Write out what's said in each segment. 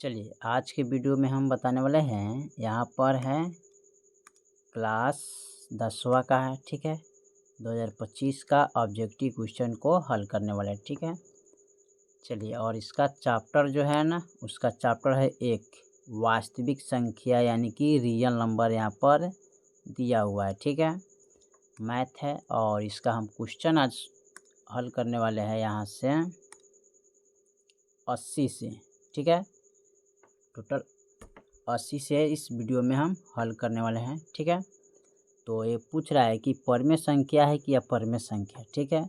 चलिए आज के वीडियो में हम बताने वाले हैं, यहाँ पर है क्लास 10वां का है। ठीक है, 2025 का ऑब्जेक्टिव क्वेश्चन को हल करने वाले हैं। ठीक है, चलिए और इसका चैप्टर जो है ना, उसका चैप्टर है एक वास्तविक संख्या यानी कि रियल नंबर यहाँ पर दिया हुआ है। ठीक है, मैथ है और इसका हम क्वेश्चन आज हल करने वाले हैं यहाँ से 80 से। ठीक है, टोटल 80 से इस वीडियो में हम हल करने वाले हैं। ठीक है, तो ये पूछ रहा है कि परमेय संख्या है कि अपरमेय संख्या। ठीक है,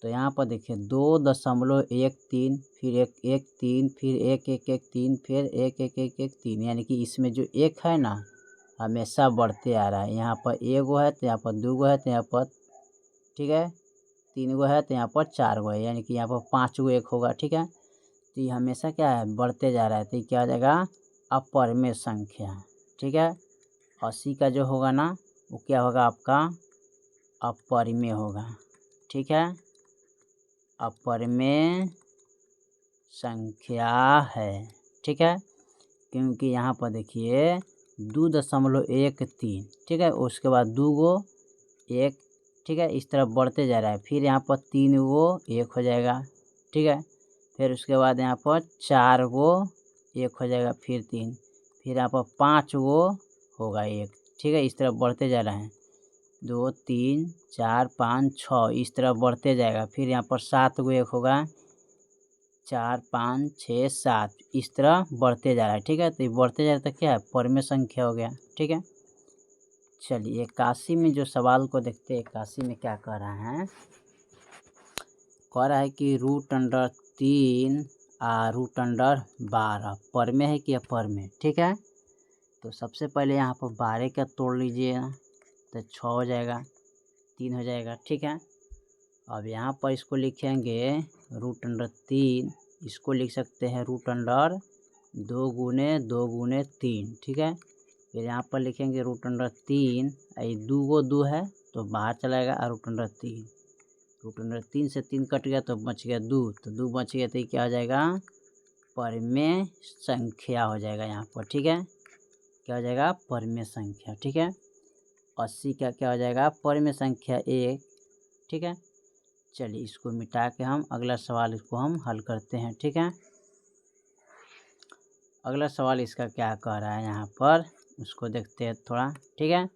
तो यहाँ पर देखिए 2.13 फिर 1 1 3 फिर 1 1 1 3 फिर 1 1 1 1 3, यानी कि इसमें जो एक है ना हमेशा बढ़ते आ रहा है। यहाँ पर एगो है तो यहाँ पर दूगो है तो यहाँ पर ठीक है 3 गो है तो यहाँ पर 4 गो है, यानी कि यहाँ पर 5 गो एक होगा। ठीक है, तो ये हमेशा क्या है बढ़ते जा रहा है, तो ये क्या हो जाएगा अपरमेय संख्या। ठीक है, 80 का जो होगा ना वो क्या होगा आपका अपरमेय होगा। ठीक है, अपरमेय संख्या है। ठीक है, क्योंकि यहाँ पर देखिए 2.13, ठीक है, उसके बाद 2 गो एक, ठीक है, इस तरफ बढ़ते जा रहा है। फिर यहाँ पर 3 गो एक हो जाएगा। ठीक है, फिर उसके बाद यहाँ पर 4 गो एक हो जाएगा, फिर 3, फिर यहाँ पर 5 गो होगा एक। ठीक है, इस तरफ बढ़ते जा रहे हैं 2 3 4 5 6, इस तरफ बढ़ते जाएगा। फिर यहाँ पर 7 गो एक होगा, 4 5 6 7, इस तरह बढ़ते जा रहा है। ठीक है, तो ये बढ़ते जा रहा है तो क्या है परमेय संख्या हो गया। ठीक है, चलिए 81 में जो सवाल को देखते हैं, 81 में क्या कह रहा है, कह रहा है कि √3 √12 परमेय है कि अपरमेय। ठीक है, तो सबसे पहले यहाँ पर 12 का तोड़ लीजिए तो 6 हो जाएगा, 3 हो जाएगा। ठीक है, अब यहाँ पर इसको लिखेंगे √3, इसको लिख सकते हैं √2 गुने 2 गुने 3। ठीक है, फिर यहाँ पर लिखेंगे √3, ये 2 गो 2 है तो बाहर चलाएगा और √3 से 3 कट गया तो बच गया 2, तो 2 बच गया तो ये क्या हो जाएगा परमेय संख्या हो जाएगा यहाँ पर। ठीक है, क्या हो जाएगा परमेय संख्या। ठीक है, 80 का क्या हो जाएगा परमेय संख्या 1। ठीक है, चलिए इसको मिटा के हम अगला सवाल इसको हम हल करते हैं। ठीक है, अगला सवाल इसका क्या कह रहा है यहाँ पर उसको देखते हैं थोड़ा। ठीक है,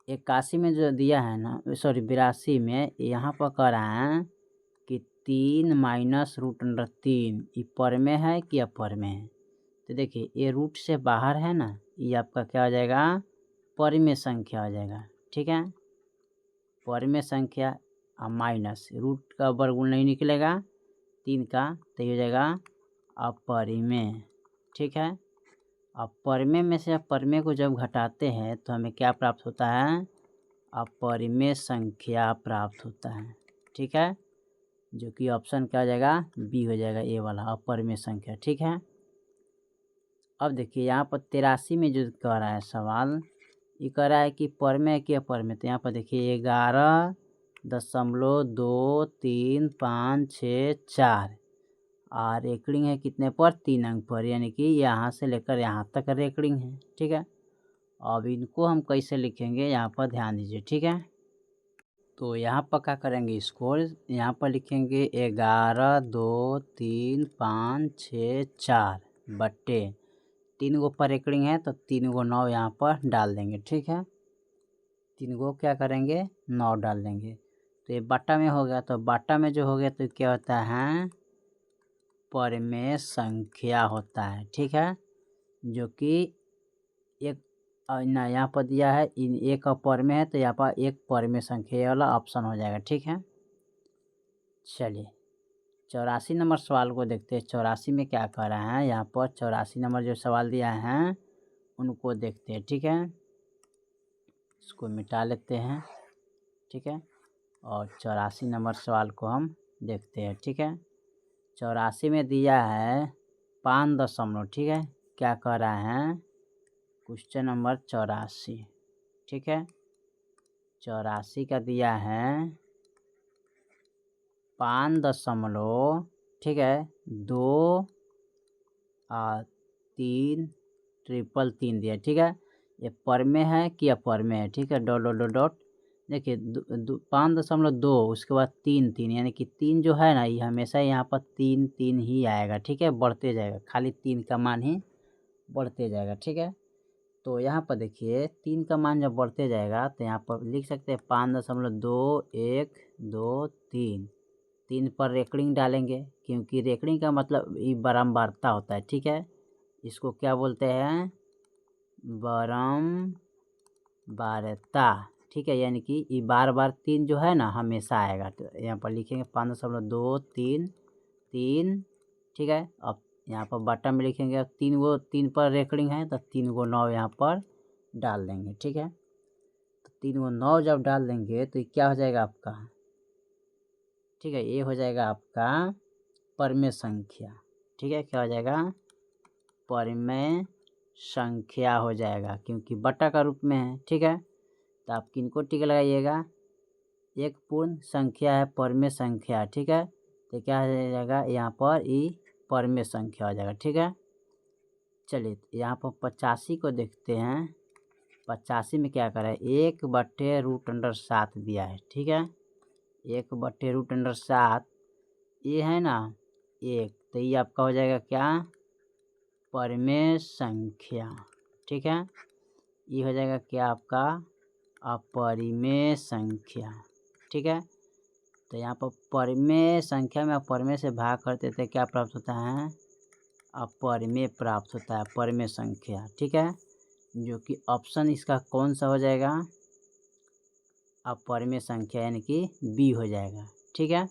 81 में जो दिया है ना, सॉरी 82 में, यहाँ पर कह रहा है कि 3 माइनस √3 ये परमेय है कि अपरमेय है। तो देखिए ये रूट से बाहर है ना, ये आपका क्या हो जाएगा परमेय संख्या हो जाएगा। ठीक है, परमेय संख्या माइनस रूट का वर्गमूल नहीं निकलेगा 3 का, तो ये हो जाएगा अपरिमेय। ठीक है, अब परमेय में से अपरमेय को जब घटाते हैं तो हमें क्या प्राप्त होता है अपरिमेय संख्या प्राप्त होता है। ठीक है, जो कि ऑप्शन क्या हो जाएगा बी हो जाएगा, ए वाला अपरिमेय संख्या। ठीक है, अब देखिए यहाँ पर 83 में जो कह रहा है सवाल, ये कह रहा है कि परमेय कि अपरमेय, तो यहाँ पर देखिए 11.2354 और रेकरिंग है कितने पर 3 अंक पर, यानी कि यहाँ से लेकर यहाँ तक रेकरिंग है। ठीक है, अब इनको हम कैसे लिखेंगे यहाँ पर ध्यान दीजिए। ठीक है, तो यहाँ पर क्या करेंगे इसको यहाँ पर लिखेंगे 11 2 3 5 6 4 बट्टे 3 गो पर रेकरिंग है तो 3 गो 9 यहाँ पर डाल देंगे। ठीक है, 3 गो क्या करेंगे 9 डाल देंगे, तो ये बाटा में हो गया। तो बाटा में जो हो गया तो क्या होता है परमेय संख्या होता है। ठीक है, जो कि एक ना यहाँ पर दिया है इन एक अपरमेय है तो यहाँ पर एक परमेय संख्या वाला ऑप्शन हो जाएगा। ठीक है, चलिए 84 नंबर सवाल को देखते हैं। 84 में क्या कह रहा है यहाँ पर 84 नंबर जो सवाल दिया है उनको देखते हैं। ठीक है, इसको मिटा लेते हैं। ठीक है, और 84 नंबर सवाल को हम देखते हैं। ठीक है, 84 में दिया है 5 दशमलव। ठीक है, क्या कह रहा है क्वेश्चन नंबर 84। ठीक है, 84 का दिया है 5 दशमलव, ठीक है 2 3 ट्रिपल 3 दिया, ठीक है। ये पर में है कि अपर में है, ठीक है। डॉट डॉट डॉट डॉट देखिए 5.2 उसके बाद 3 3 यानी कि 3 जो है ना ये हमेशा यहाँ पर 3 3 ही आएगा, ठीक है। बढ़ते जाएगा, खाली 3 का मान ही बढ़ते जाएगा, ठीक है। तो यहाँ पर देखिए 3 का मान जब बढ़ते जाएगा तो यहाँ पर लिख सकते हैं 5.2 1 2 3 3 पर रेकड़िंग डालेंगे, क्योंकि रेकड़िंग का मतलब ये बारंबारता होता है, ठीक है। इसको क्या बोलते हैं, बारंबारता, ठीक है। यानी कि ये बार बार 3 जो है ना हमेशा आएगा। तो यहाँ पर लिखेंगे 5.2 3 3, ठीक है। अब यहाँ पर बटन में लिखेंगे, अब 3 पर रेकड़िंग है तो 3 को 9 यहाँ पर डाल देंगे, ठीक है। तो 3 को 9 जब डाल देंगे तो ये क्या हो जाएगा आपका, ठीक है। ये हो जाएगा आपका परमेय संख्या, ठीक है। क्या हो जाएगा, परमेय संख्या हो जाएगा, क्योंकि बटा का रूप में है, ठीक है। तो आप किनको टिक लगाइएगा, एक पूर्ण संख्या है परमेय संख्या, ठीक है। तो क्या हो जाएगा यहाँ पर ये परमेय संख्या हो जाएगा, ठीक है। चलिए यहाँ पर 85 को देखते हैं। 85 में क्या करें, 1/√7 दिया है, ठीक है। 1/√7 ये है ना 1, तो ये आपका हो जाएगा क्या, परमेय संख्या, ठीक है। ये हो जाएगा क्या आपका, अपरिमेय संख्या, ठीक है। तो यहाँ पर परमेय संख्या में अपरिमेय से भाग करते थे, क्या प्राप्त होता है, अपरिमेय प्राप्त होता है, परमेय संख्या, ठीक है। जो कि ऑप्शन इसका कौन सा हो जाएगा, अपरिमेय संख्या यानी कि बी हो जाएगा, ठीक है।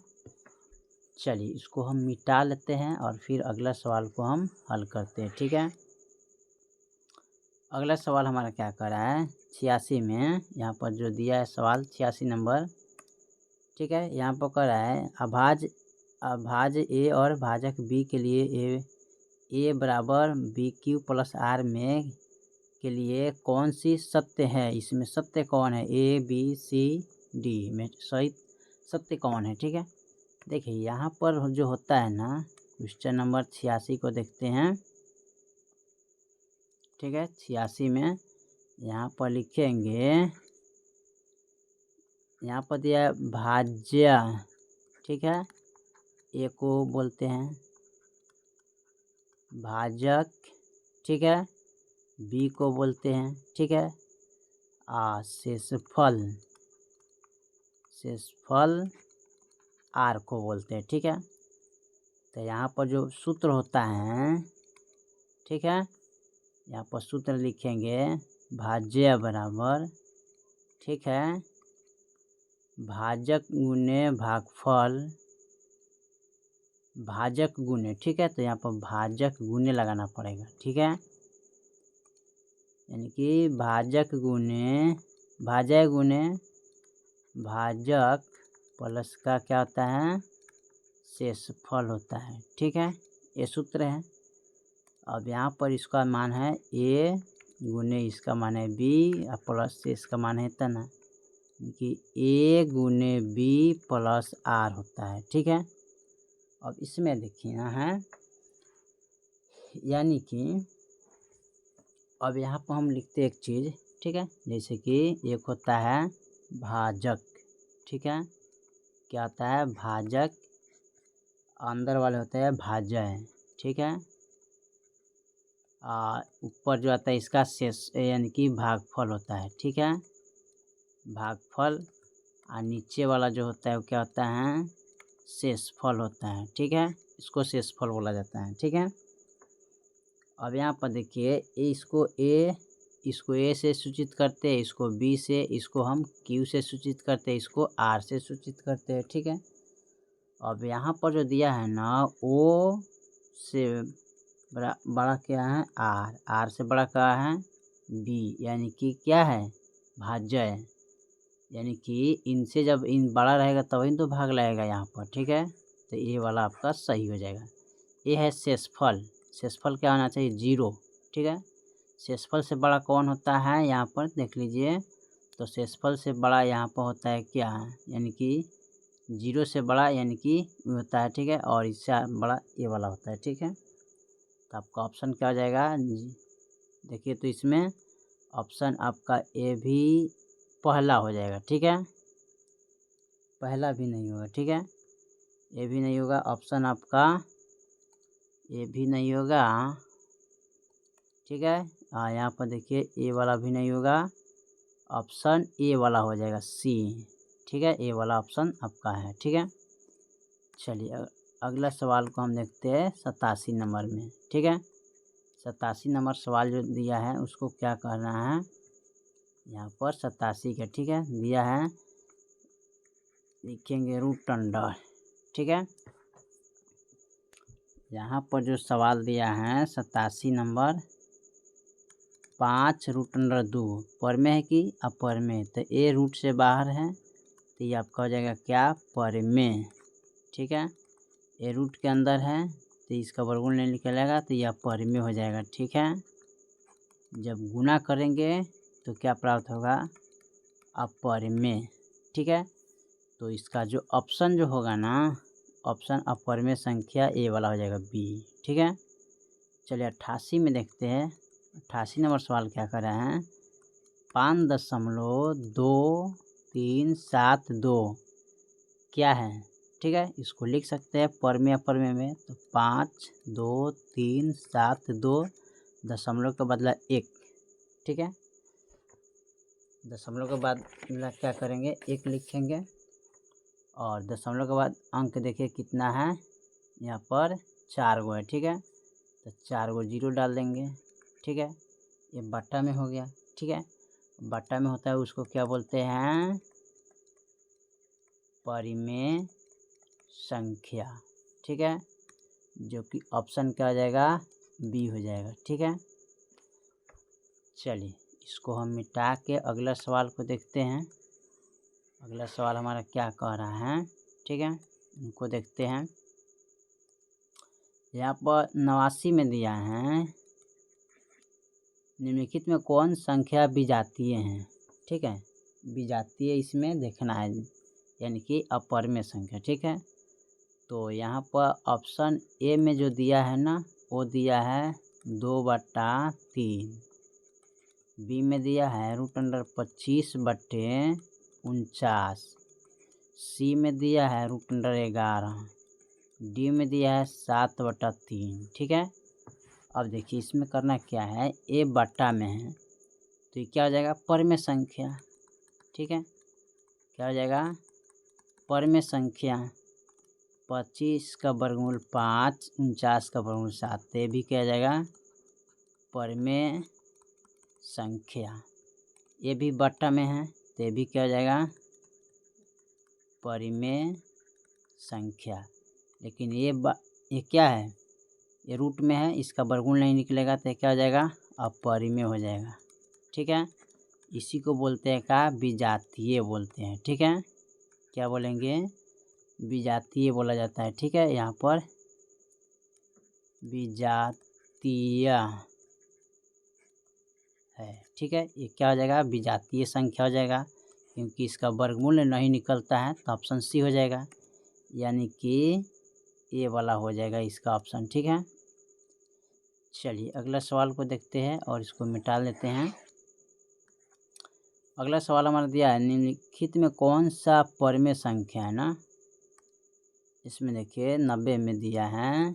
चलिए इसको हम मिटा लेते हैं और फिर अगला सवाल को हम हल करते हैं, ठीक है। अगला सवाल हमारा क्या कर रहा है, 86 में यहाँ पर जो दिया है सवाल 86 नंबर, ठीक है। यहाँ पर कर रहा है अभाज्य ए और भाजक बी के लिए ए बराबर BQ+R में के लिए कौन सी सत्य है, इसमें सत्य कौन है, ABCD में सही सत्य कौन है, ठीक है। देखिए यहाँ पर जो होता है ना, क्वेश्चन नंबर 86 को देखते हैं, ठीक है। 86 में यहाँ पर लिखेंगे, यहाँ पर दिया है भाज्य, ठीक है। ए को बोलते हैं भाजक, ठीक है। बी को बोलते हैं, ठीक है। शेषफल आर को बोलते हैं, ठीक है। तो यहाँ पर जो सूत्र होता है, ठीक है, यहाँ पर सूत्र लिखेंगे भाज्य बराबर, ठीक है, भाजक गुने भागफल, भाजक गुने, ठीक है। तो यहाँ पर भाजक गुने लगाना पड़ेगा, ठीक है। यानी कि भाजक गुने भाजय गुने भाजक प्लस का क्या होता है, शेषफल होता है, ठीक है। ये सूत्र है। अब यहाँ पर इसका मान है ए गुने इसका मान है बी और प्लस से इसका मान है इतना, कि ए गुने बी प्लस आर होता है, ठीक है। अब इसमें देखिए ना है, यानी कि अब यहाँ पर हम लिखते एक चीज़, ठीक है। जैसे कि एक होता है भाजक, ठीक है। क्या होता है, भाजक, अंदर वाले होते हैं भाज्य, ठीक है। ऊपर जो आता है इसका शेष यानी कि भागफल होता है, ठीक है, भागफल। और नीचे वाला जो होता है वो क्या होता है, शेषफल होता है, ठीक है। इसको शेषफल बोला जाता है, ठीक है। अब यहाँ पर देखिए इसको ए से सूचित करते हैं, इसको बी से, इसको हम क्यू से सूचित करते हैं, इसको आर से सूचित करते हैं, ठीक है। अब यहाँ पर जो दिया है ना, ओ से बड़ा क्या है, आर से बड़ा क्या है, बी, यानी कि क्या है, भाज्य है। यानी कि इनसे जब इन बड़ा रहेगा तभी तो भाग लगेगा यहाँ पर, ठीक है। तो ये वाला आपका सही हो जाएगा। ये है शेषफल। शेषफल क्या होना चाहिए, 0, ठीक है। शेषफल से बड़ा कौन होता है, यहाँ पर देख लीजिए। तो शेषफल से बड़ा यहाँ पर होता है क्या, यानी कि 0 से बड़ा यानी कि होता है, ठीक है। और इससे बड़ा ये वाला होता है, ठीक है। तो आपका ऑप्शन क्या हो जाएगा देखिए, तो इसमें ऑप्शन आपका ए भी पहला हो जाएगा। ठीक है, पहला भी नहीं होगा। ठीक है, ए भी नहीं होगा, ऑप्शन आपका ए भी नहीं होगा। ठीक है, यहाँ पर देखिए ए वाला भी नहीं होगा, ऑप्शन ए वाला हो जाएगा सी। ठीक है, ए वाला ऑप्शन आपका है। ठीक है, चलिए अगला सवाल को हम देखते हैं 87 नंबर में। ठीक है, 87 नंबर सवाल जो दिया है उसको क्या करना है यहाँ पर 87 का। ठीक है, दिया है, लिखेंगे रूट अंडर। ठीक है, यहाँ पर जो सवाल दिया है 87 नंबर, 5 रूट अंडर 2 पर में है कि अपर में, तो ए रूट से बाहर है तो ये आपका हो जाएगा क्या, पर में। ठीक है, ए रूट के अंदर है तो इसका वर्गमूल नहीं निकलेगा तो यह पर में हो जाएगा। ठीक है, जब गुना करेंगे तो क्या प्राप्त होगा, अपर में। ठीक है, तो इसका जो ऑप्शन जो होगा ना, ऑप्शन अपर में संख्या ए वाला हो जाएगा बी। ठीक है, चलिए 88 में देखते हैं। 88 नंबर सवाल क्या कर रहे हैं, 5.2372 क्या है। ठीक है, इसको लिख सकते हैं पर में अपर में, तो 52372 दशमलव का बदला 1। ठीक है, दशमलव के बाद क्या करेंगे, 1 लिखेंगे और दशमलव के बाद अंक देखिए कितना है, यहाँ पर 4 गो है। ठीक है, तो 4 गो जीरो डाल देंगे। ठीक है, ये बट्टा में हो गया। ठीक है, बट्टा में होता है उसको क्या बोलते हैं, परिमेय संख्या। ठीक है, जो कि ऑप्शन क्या हो जाएगा, बी हो जाएगा। ठीक है, चलिए इसको हम मिटा के अगला सवाल को देखते हैं। अगला सवाल हमारा क्या कह रहा है। ठीक है, इनको देखते हैं। यहाँ पर 89 में दिया है, निम्नलिखित में कौन संख्या विजातीय हैं। ठीक है, विजातीय इसमें देखना है, यानी कि अपर में संख्या। ठीक है, तो यहाँ पर ऑप्शन ए में जो दिया है ना, वो दिया है 2/3। बी में दिया है रूट अंडर 25/49। सी में दिया है रूट अंडर 11। डी में दिया है 7/3। ठीक है, अब देखिए इसमें करना क्या है, ए बट्टा में है तो ये क्या हो जाएगा, पर में संख्या। ठीक है, क्या हो जाएगा, पर में संख्या। 25 का वर्गमूल 5, 49 का वर्गमूल 7, तो ये भी क्या हो जाएगा, पर में संख्या। ये भी बट्टा में है तो ये भी क्या हो जाएगा, परिमेय संख्या। लेकिन ये क्या है, ये रूट में है, इसका वर्गमूल नहीं निकलेगा तो क्या हो जाएगा, अपरिमेय हो जाएगा। ठीक है, इसी को बोलते हैं क्या, विजातीय बोलते हैं। ठीक है, क्या बोलेंगे, विजातीय बोला जाता है। ठीक है, यहाँ पर विजातीय है। ठीक है, ये क्या हो जाएगा, विजातीय संख्या हो जाएगा, क्योंकि इसका वर्गमूल नहीं निकलता है तो ऑप्शन सी हो जाएगा, यानी कि ए वाला हो जाएगा इसका ऑप्शन। ठीक है, चलिए अगला सवाल को देखते हैं और इसको मिटा लेते हैं। अगला सवाल हमारा दिया है, निम्नलिखित में कौन सा परिमेय संख्या है ना, इसमें देखिए 90 में दिया है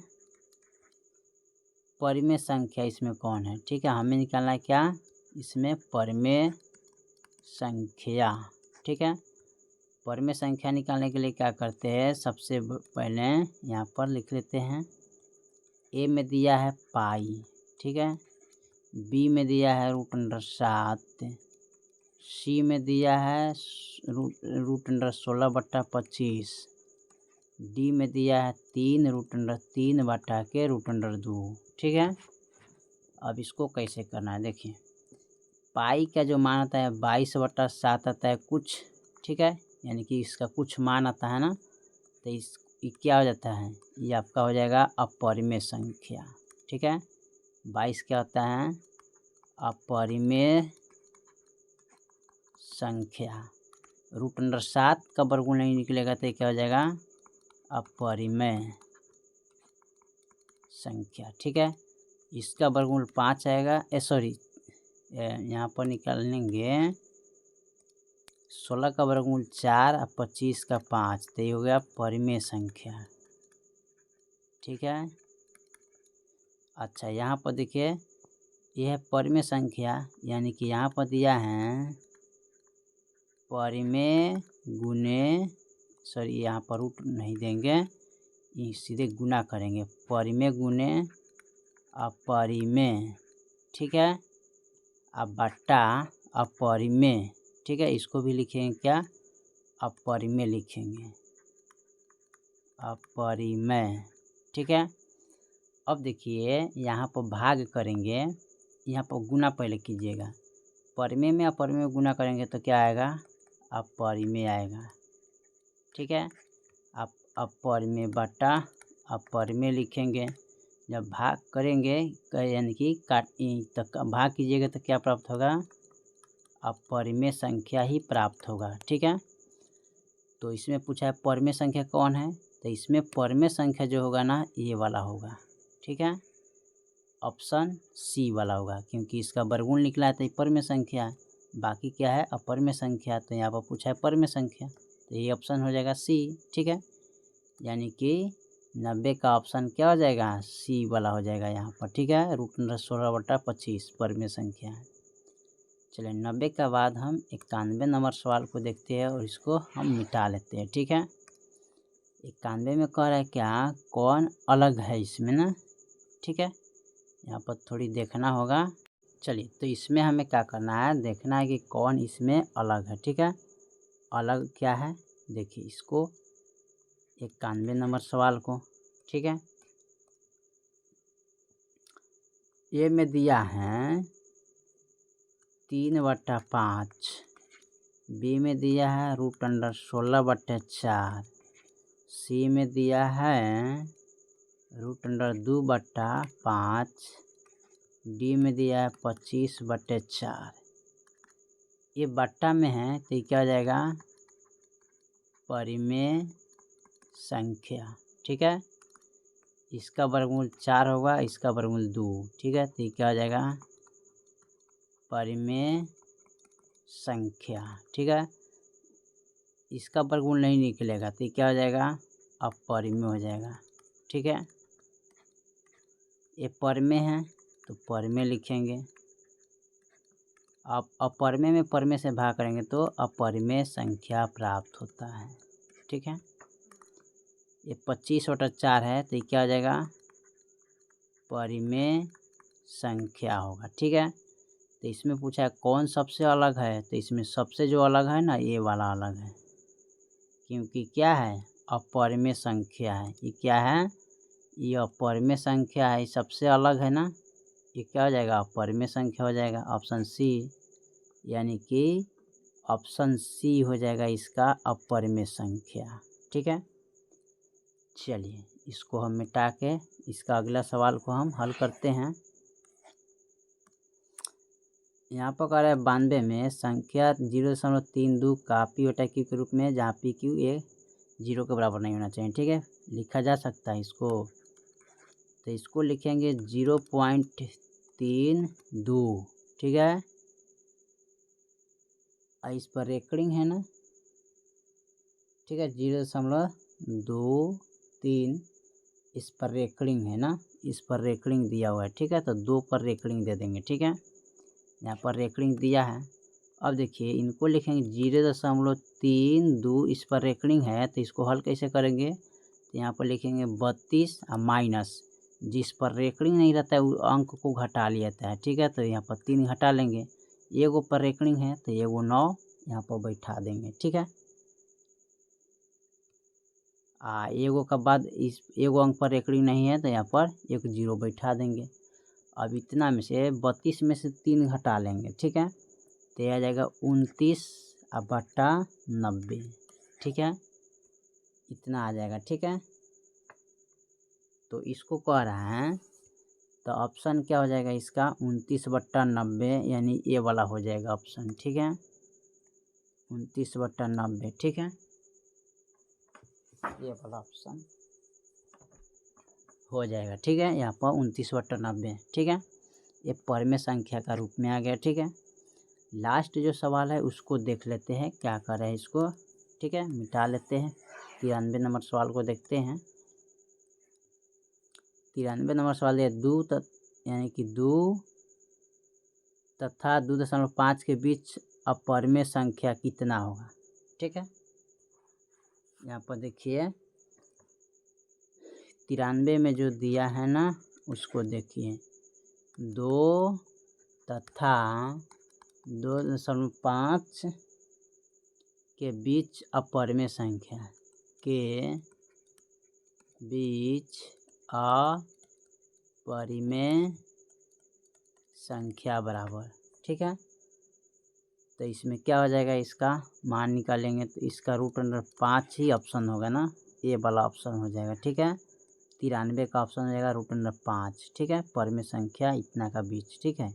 परिमेय संख्या, इसमें कौन है। ठीक है, हमें निकालना है क्या, इसमें परिमेय संख्या। ठीक है, परिमेय संख्या निकालने के लिए क्या करते हैं, सबसे पहले यहाँ पर लिख लेते हैं, ए में दिया है पाई। ठीक है, बी में दिया है रूट अंडर 7, सी में दिया है रूट अंडर 16/25, डी में दिया है 3 रूट अंडर 3/√2। ठीक है, अब इसको कैसे करना है, देखिए पाई का जो मान आता है 22/7 आता है कुछ। ठीक है, यानी कि इसका कुछ मान आता है ना, तो ये क्या हो जाता है, ये आपका हो जाएगा अपरिमेय संख्या। ठीक है, 22 क्या होता है, अपरिमेय संख्या। रूट अंडर 7 का वर्गमूल नहीं निकलेगा तो क्या हो जाएगा, अपरिमेय संख्या। ठीक है, इसका वर्गमूल 5 आएगा, सॉरी यहाँ पर निकालेंगे 16 का वर्गमूल 4 और 25 का 5, तो ये हो गया परिमेय संख्या। ठीक है। अच्छा यहाँ पर देखिए यह है परिमेय संख्या, यानी कि यहाँ पर दिया है परिमेय गुने, सॉरी यहाँ पर रूट नहीं देंगे, ये सीधे गुना करेंगे, परिमेय गुने अपरिमेय। ठीक है। अब बट्टा अपरिमेय। ठीक है, इसको भी लिखेंगे क्या, अपरिमेय लिखेंगे, अपरिमेय। ठीक है। अब देखिए यहाँ पर भाग करेंगे, यहाँ पर गुना पहले कीजिएगा, परिमेय में अपरिमेय गुना करेंगे तो क्या आएगा, अपरिमेय आएगा। ठीक है। अब अपरिमेय बटा अपरिमेय लिखेंगे, जब भाग करेंगे यानी कि तो भाग कीजिएगा तो क्या प्राप्त होगा, अपरिमेय संख्या ही प्राप्त होगा। ठीक है। तो इसमें पूछा है परिमेय संख्या कौन है, तो इसमें परिमेय संख्या जो होगा ना ये वाला होगा। ठीक है, ऑप्शन सी वाला होगा, क्योंकि इसका वर्गमूल निकला है तो ये परिमेय संख्या है, बाकी क्या है अपरिमेय संख्या, तो यहाँ पर पूछा है परिमेय संख्या, तो ये ऑप्शन हो जाएगा सी। ठीक है, यानी कि 90 का ऑप्शन क्या हो जाएगा, सी वाला हो जाएगा यहाँ पर। ठीक है, √16/25 परिमेय संख्या है। चलिए 90 के बाद हम 91 नंबर सवाल को देखते हैं और इसको हम मिटा लेते हैं। ठीक है, 91 में कह रहा है क्या, कौन अलग है इसमें ना। ठीक है, यहाँ पर थोड़ी देखना होगा। चलिए तो इसमें हमें क्या करना है, देखना है कि कौन इसमें अलग है। ठीक है, अलग क्या है, देखिए इसको 91 नंबर सवाल को। ठीक है, ए में दिया है 3/5, बी में दिया है √16/4, सी में दिया है √2/5, डी में दिया है 25/4। ये बट्टा में है तो ये क्या हो जाएगा, परिमेय संख्या। ठीक है, इसका वर्गमूल 4 होगा, इसका वर्गमूल 2। ठीक है, तो ये क्या हो जाएगा, परिमेय संख्या। ठीक है, इसका वर्गमूल नहीं निकलेगा तो ये क्या हो जाएगा, अपरिमेय हो जाएगा। ठीक है, ये परिमेय है तो परिमेय लिखेंगे, अब अपरिमेय में परिमेय से भाग करेंगे तो अपरिमेय संख्या प्राप्त होता है। ठीक है, ये 25/4 है तो ये क्या हो जाएगा, परिमेय संख्या होगा। ठीक है, तो इसमें पूछा है कौन सबसे अलग है, तो इसमें सबसे जो अलग है ना ये वाला अलग है, क्योंकि क्या है, अपरिमेय संख्या है। ये क्या है, ये अपरिमेय संख्या है, सबसे अलग है ना, ये क्या हो जाएगा, अपरिमेय संख्या हो जाएगा, ऑप्शन सी, यानी कि ऑप्शन सी हो जाएगा इसका अपरिमेय संख्या। ठीक है, चलिए इसको हम मिटा के इसका अगला सवाल को हम हल करते हैं। यहाँ पर कह रहा है 92 में संख्या 0.32 का p/q के रूप में, जहाँ pq ये 0 के बराबर नहीं होना चाहिए। ठीक है, लिखा जा सकता है इसको, तो इसको लिखेंगे 0.32। ठीक है, इस पर रेकरिंग है ना। ठीक है, 0.23 इस पर रेकरिंग है ना, इस पर रेकरिंग दिया हुआ है। ठीक है, तो 2 पर रेकरिंग दे देंगे। ठीक है, यहाँ पर रेकरिंग दिया है। अब देखिए इनको लिखेंगे 0.32 इस पर रेकरिंग है, तो इसको हल कैसे करेंगे, तो यहाँ पर लिखेंगे 32 और माइनस, जिस पर रेकरिंग नहीं रहता है उस अंक को घटा लिया जाता है। ठीक है, तो यहाँ पर 3 घटा लेंगे, एगो पर रेकरिंग है तो एगो 9 यहाँ पर बैठा देंगे। ठीक है, एगो का बाद इस एगो अंक पर रेकरिंग नहीं है तो यहाँ पर एक 0 बैठा देंगे। अब इतना में से 32 में से 3 घटा लेंगे। ठीक है, तो यह आ जाएगा 29/90। ठीक है, इतना आ जाएगा। ठीक है, तो इसको कह रहा है तो ऑप्शन क्या हो जाएगा इसका, 29/90, यानी ये वाला हो जाएगा ऑप्शन। ठीक है, 29/90। ठीक है, ये वाला ऑप्शन हो जाएगा। ठीक है, यहाँ पर 29/90। ठीक है, ये परमेय संख्या का रूप में आ गया। ठीक है, लास्ट जो सवाल है उसको देख लेते हैं क्या कर रहे हैं इसको। ठीक है, मिटा लेते हैं। 93 नंबर सवाल को देखते हैं। 93 नंबर सवाल है यानी कि 2 तथा 2.5 के बीच अपरमेय संख्या कितना होगा। ठीक है, यहाँ पर देखिए 93 में जो दिया है ना उसको देखिए, 2 तथा 2.5 के बीच अपरमेय संख्या के बीच अपरिमेय संख्या बराबर। ठीक है, तो इसमें क्या हो जाएगा, इसका मान निकालेंगे तो इसका √5 ही ऑप्शन होगा ना, ये वाला ऑप्शन हो जाएगा। ठीक है, 93 का ऑप्शन हो जाएगा √5। ठीक है, परमेय संख्या इतना का बीच। ठीक है,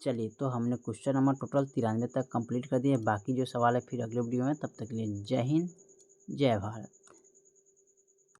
चलिए तो हमने क्वेश्चन नंबर टोटल 93 तक कंप्लीट कर दिए। बाकी जो सवाल है फिर अगले वीडियो में। तब तक के लिए जय हिंद, जय भारत।